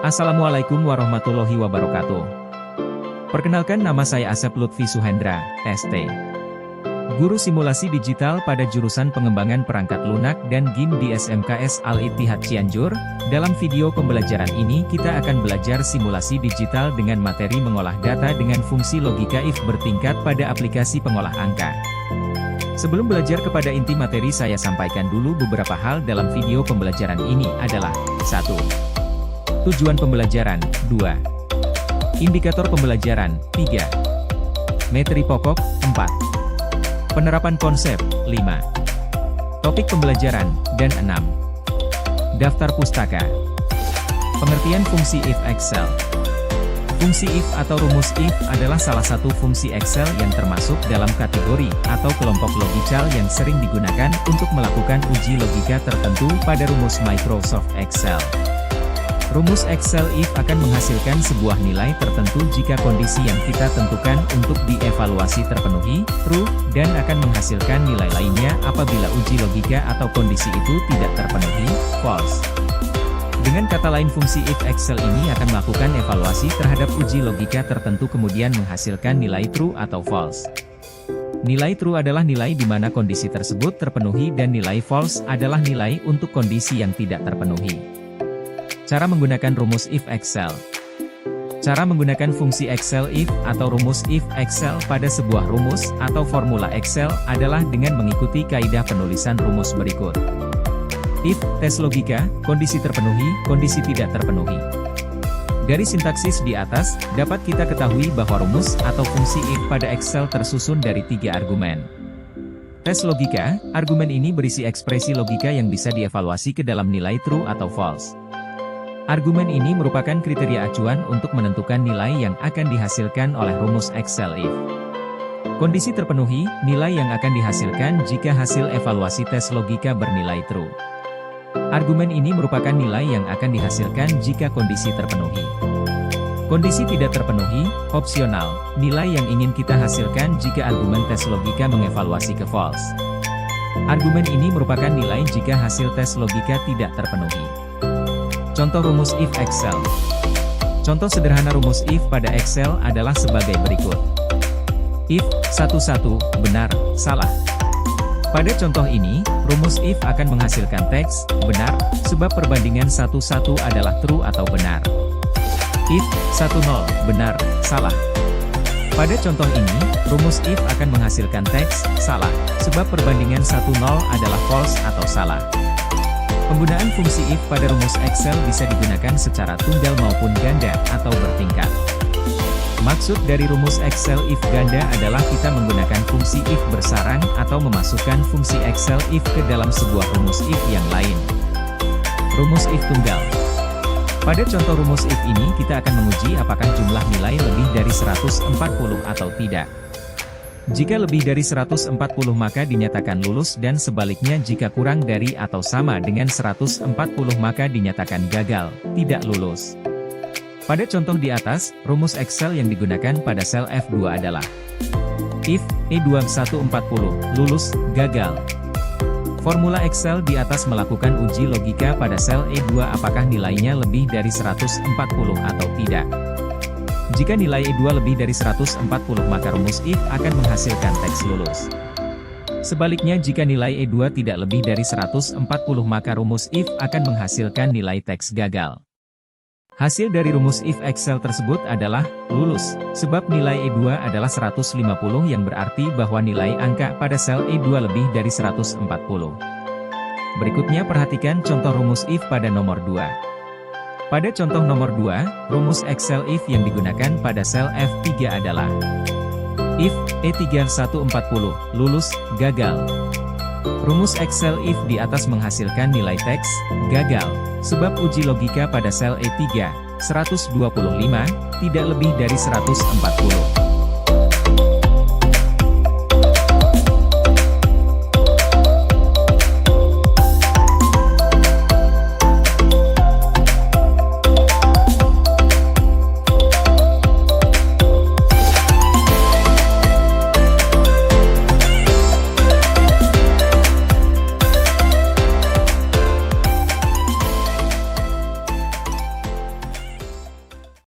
Assalamualaikum warahmatullahi wabarakatuh. Perkenalkan, nama saya Asep Lutfi Suhendra, ST. Guru Simulasi Digital pada jurusan Pengembangan Perangkat Lunak dan GIM di SMKS Al-Ittihad Cianjur. Dalam video pembelajaran ini kita akan belajar simulasi digital dengan materi mengolah data dengan fungsi logika if bertingkat pada aplikasi pengolah angka. Sebelum belajar kepada inti materi, saya sampaikan dulu beberapa hal dalam video pembelajaran ini adalah 1. Tujuan pembelajaran, 2. Indikator pembelajaran, 3. Materi pokok, 4. Penerapan konsep, 5. Topik pembelajaran, dan 6. Daftar pustaka. Pengertian fungsi if Excel. Fungsi if atau rumus if adalah salah satu fungsi Excel yang termasuk dalam kategori atau kelompok logical yang sering digunakan untuk melakukan uji logika tertentu pada rumus Microsoft Excel. Rumus Excel if akan menghasilkan sebuah nilai tertentu jika kondisi yang kita tentukan untuk dievaluasi terpenuhi, true, dan akan menghasilkan nilai lainnya apabila uji logika atau kondisi itu tidak terpenuhi, false. Dengan kata lain, fungsi if Excel ini akan melakukan evaluasi terhadap uji logika tertentu kemudian menghasilkan nilai true atau false. Nilai true adalah nilai di mana kondisi tersebut terpenuhi dan nilai false adalah nilai untuk kondisi yang tidak terpenuhi. Cara menggunakan rumus if Excel. Cara menggunakan fungsi Excel if atau rumus if Excel pada sebuah rumus atau formula Excel adalah dengan mengikuti kaidah penulisan rumus berikut. If, tes logika, kondisi terpenuhi, kondisi tidak terpenuhi. Dari sintaksis di atas, dapat kita ketahui bahwa rumus atau fungsi if pada Excel tersusun dari 3 argumen. Tes logika, argumen ini berisi ekspresi logika yang bisa dievaluasi ke dalam nilai true atau false. Argumen ini merupakan kriteria acuan untuk menentukan nilai yang akan dihasilkan oleh rumus Excel if. Kondisi terpenuhi, nilai yang akan dihasilkan jika hasil evaluasi tes logika bernilai true. Argumen ini merupakan nilai yang akan dihasilkan jika kondisi terpenuhi. Kondisi tidak terpenuhi, opsional, nilai yang ingin kita hasilkan jika argumen tes logika mengevaluasi ke false. Argumen ini merupakan nilai jika hasil tes logika tidak terpenuhi. Contoh rumus if Excel. Contoh sederhana rumus if pada Excel adalah sebagai berikut. If, 11, benar, salah. Pada contoh ini, rumus if akan menghasilkan teks, benar, sebab perbandingan 11 adalah true atau benar. If, 10, benar, salah. Pada contoh ini, rumus if akan menghasilkan teks, salah, sebab perbandingan 10 adalah false atau salah. Penggunaan fungsi if pada rumus Excel bisa digunakan secara tunggal maupun ganda atau bertingkat. Maksud dari rumus Excel if ganda adalah kita menggunakan fungsi if bersarang atau memasukkan fungsi Excel if ke dalam sebuah rumus if yang lain. Rumus if tunggal. Pada contoh rumus if ini kita akan menguji apakah jumlah nilai lebih dari 140 atau tidak. Jika lebih dari 140 maka dinyatakan lulus dan sebaliknya jika kurang dari atau sama dengan 140 maka dinyatakan gagal, tidak lulus. Pada contoh di atas, rumus Excel yang digunakan pada sel F2 adalah if E2140, lulus, gagal. Formula Excel di atas melakukan uji logika pada sel E2 apakah nilainya lebih dari 140 atau tidak. Jika nilai E2 lebih dari 140 maka rumus if akan menghasilkan teks lulus. Sebaliknya jika nilai E2 tidak lebih dari 140 maka rumus if akan menghasilkan nilai teks gagal. Hasil dari rumus if Excel tersebut adalah lulus, sebab nilai E2 adalah 150 yang berarti bahwa nilai angka pada sel E2 lebih dari 140. Berikutnya perhatikan contoh rumus if pada nomor 2. Pada contoh nomor 2, rumus Excel if yang digunakan pada sel F3 adalah if E3140, lulus, gagal. Rumus Excel if di atas menghasilkan nilai teks, gagal, sebab uji logika pada sel E3, 125, tidak lebih dari 140.